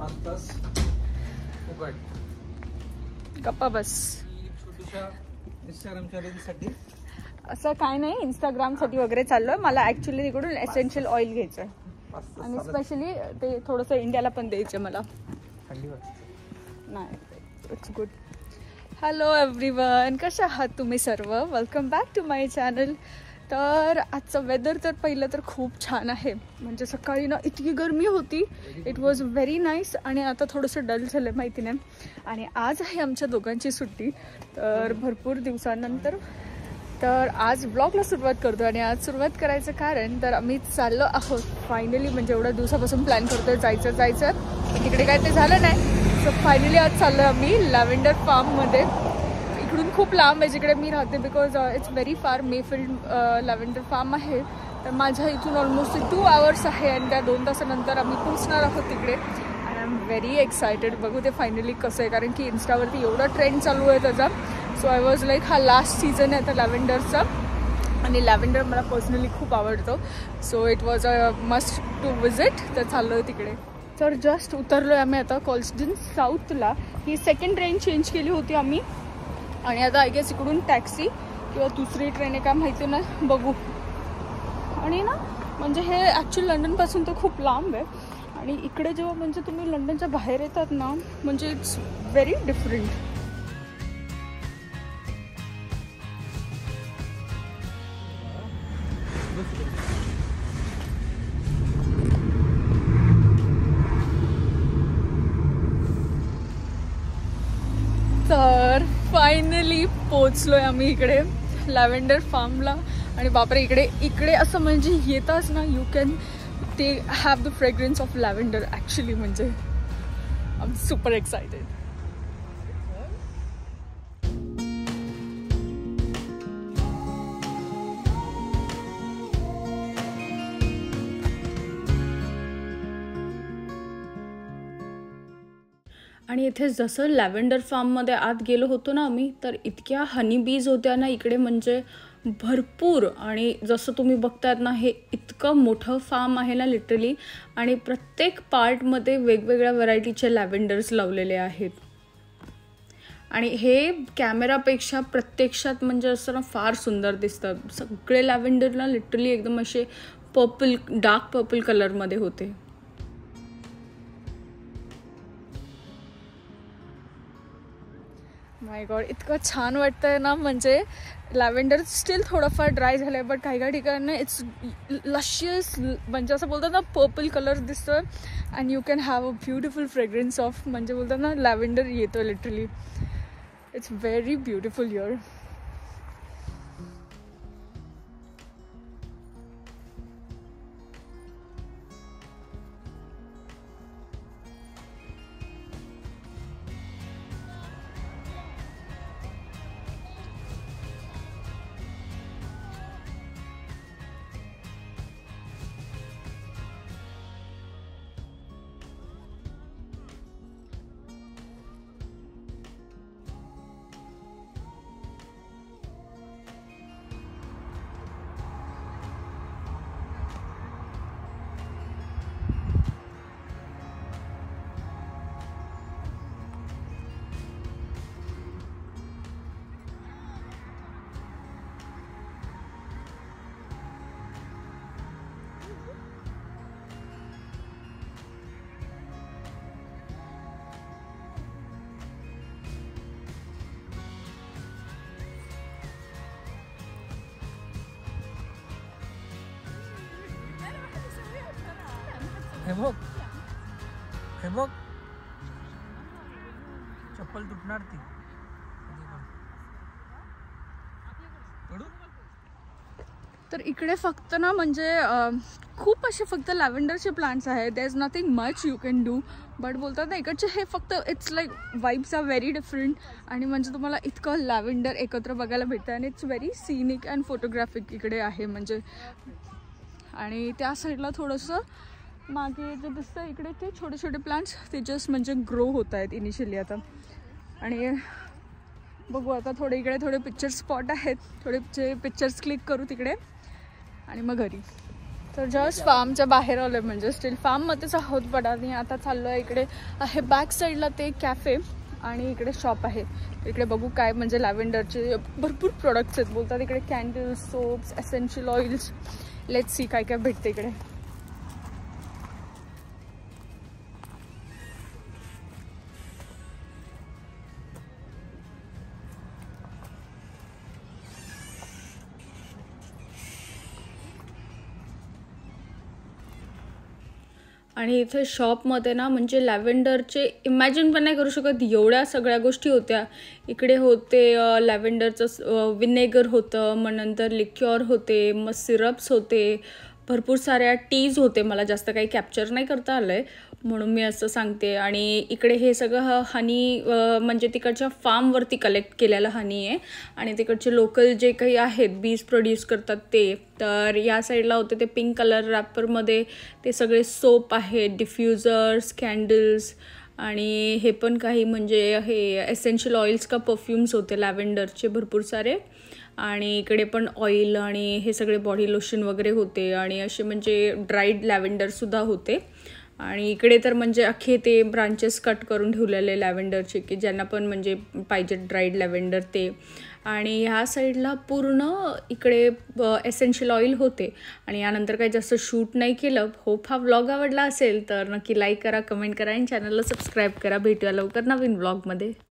5 तास फुकट. गप्पा बस. छोट्याशा इंस्टाग्राम चॅलेंजसाठी असं काय नाही, इंस्टाग्रामसाठी वगैरे चाललोय. मला ऍक्च्युली तिकडून एसेन्शियल ऑइल घ्यायचं आहे आणि स्पेशली ते थोडंसं इंडियाला पण द्यायचं मला. नाही, इट्स गुड. हॅलो एव्हरीवन, कशा आहात तुम्ही सर्व? Welcome back to my channel. तर आजचं वेदर तर पहिलं तर खूप छान आहे. म्हणजे सकाळी ना इतकी गरमी होती, इट वॉज व्हेरी नाईस. आणि आता थोडंसं डल झालं माहिती नाही. आणि आज आहे आमच्या दोघांची सुट्टी, तर भरपूर दिवसानंतर. तर आज ब्लॉगला सुरुवात करतो. आणि आज सुरुवात करायचं कारण तर आम्ही चाललो आहोत फायनली. म्हणजे एवढ्या दिवसापासून प्लॅन करतोय जायचं पण तिकडे काय ते झालं नाही. सो फायनली आज चाललो आम्ही लॅव्हेंडर फार्ममध्ये. इकडून खूप लांब आहे जिकडे मी राहते, बिकॉज इट्स व्हेरी फार. मेफील्ड लॅव्हेंडर फार्म आहे, तर माझ्या इथून ऑलमोस्ट 2 आवर्स आहे. आणि त्या 2 तासानंतर आम्ही पोहोचणार आहोत तिकडे. आणि आय एम व्हेरी एक्सायटेड. बघू ते फायनली कसं आहे, कारण की इन्स्टावरती एवढा ट्रेंड चालू आहे त्याचा. सो आय वॉज लाईक हा लास्ट सीझन आहे आता लॅव्हेंडरचा, आणि लॅव्हेंडर मला पर्सनली खूप आवडतो. So it was a must to visit. तर चाललो आहे तिकडे. तर जस्ट उतरलो आहे आम्ही आता कॉल्सडन साऊथला. ही सेकंड ट्रेन चेंज केली होती आम्ही, आणि आता आय गेस इकडून टॅक्सी किंवा दुसरी ट्रेन आहे का माहिती नाही, बघू. आणि ना म्हणजे हे ॲक्च्युली लंडनपासून तर खूप लांब आहे. आणि इकडे जेव्हा म्हणजे तुम्ही लंडनच्या बाहेर येतात ना, म्हणजे इट्स व्हेरी डिफरंट. तर फायनली पोचलोय आम्ही इकडे लॅव्हेंडर फार्मला. आणि बापरे, इकडे असं म्हणजे येताच ना यू कॅन ते have the fragrance of lavender actually. म्हणजे आय एम सुपर एक्सायटेड. आणि इथे जसं लॅव्हेंडर फार्ममध्ये आत गेलो होतो ना आम्ही, तर इतक्या हनी बीज होत्या ना इकडे, म्हणजे भरपूर. आणि जसं तुम्ही बघतायत ना, हे इतकं मोठं फार्म आहे ना लिटरली. आणि प्रत्येक पार्टमध्ये वेगवेगळ्या व्हरायटीचे लॅव्हेंडर्स लावलेले आहेत. आणि हे कॅमेरापेक्षा प्रत्यक्षात म्हणजे असं ना फार सुंदर दिसतं. सगळे लॅव्हेंडरला लिटरली एकदम असे पर्पल, डार्क पर्पल कलरमध्ये होते. माय गॉड, इतकं छान वाटतंय ना. म्हणजे लॅव्हेंडर स्टील थोडंफार ड्राय झालं आहे, बट काही ठिकाणी इट्स लशियस. म्हणजे असं बोलतात ना पर्पल कलर दिसतोय. And you can have a beautiful fragrance of, म्हणजे बोलतात ना लॅव्हेंडर येतो literally. It's very beautiful here. हे बघ चप्पल तुटणार ती. तर इकडे फक्त ना म्हणजे खूप असे फक्त लॅव्हेंडरचे प्लांट्स आहेत. There is nothing much you can do. But बोलतात ना इकडचे हे फक्त it's like vibes are very different. आणि म्हणजे तुम्हाला इतकं लॅव्हेंडर एकत्र बघायला भेटतं. आणि it's very scenic and photographic इकडे आहे म्हणजे. आणि त्या साईडला थोडंसं मागे जे दिसतं इकडे ते छोटे छोटे प्लांट्स ते जस्ट म्हणजे ग्रो होत आहेत इनिशियली आता. आणि बघू आता थोडे इकडे थोडे पिक्चर स्पॉट आहेत, थोडे पिक्चर्स क्लिक करू तिकडे आणि मग घरी. तर जस्ट फार्मच्या बाहेर आलोय, म्हणजे स्टील फार्ममध्येच आहोत पण आणि आता चाललोय इकडे आहे बॅक साईडला ते कॅफे आणि इकडे शॉप आहे. इकडे बघू काय, म्हणजे लॅव्हेंडरचे भरपूर प्रोडक्ट्स आहेत बोलतात इकडे, candles, soaps, essential oils. Let's see काय काय भेटते इकडे. आणि इथे शॉपमध्ये ना म्हणजे लॅव्हेंडरचे इमॅजिन पण नाही करू शकत एवढ्या सगळ्या गोष्टी होत्या. इकडे होते लॅव्हेंडरचं विनेगर होतं, मग नंतर लिक्युअर होते, मग सिरप्स होते, भरपूर साऱ्या टीज होते. मला जास्त काही कॅप्चर नाही करता आलं आहे म्हणून मी असं सांगते. आणि इकडे हे सगळं हनी म्हणजे तिकडच्या फार्मवरती कलेक्ट केलेलं हनी आहे आणि तिकडचे लोकल जे काही आहेत बीज प्रोड्यूस करतात ते. तर या साईडला होते ते पिंक कलर रॅपरमध्ये ते सगळे सोप आहेत, डिफ्युजर्स, कॅन्डल्स आणि हे पण काही म्हणजे हे एसेन्शियल ऑइल्स का परफ्यूम्स होते लॅव्हेंडरचे भरपूर सारे. आणि इकडे पण ऑइल आणि हे सगळे बॉडी लोशन वगैरे होते आणि असे म्हणजे ड्राईड लॅव्हेंडरसुद्धा होते. आणि इकडे तर म्हणजे अख्खे ते ब्रांचेस कट करून ठेवलेले लॅव्हेंडरचे की ज्यांना पण म्हणजे पाहिजे ड्राईड लॅव्हेंडर ते. आणि ह्या साईडला पूर्ण इकडे एसेन्शियल ऑइल होते. आणि यानंतर काही जास्त शूट नाही केलं. होप हा व्लॉग आवडला असेल तर नक्की लाईक करा, कमेंट करा आणि चॅनलला सबस्क्राईब करा. भेटूया लवकर नवीन व्लॉगमध्ये.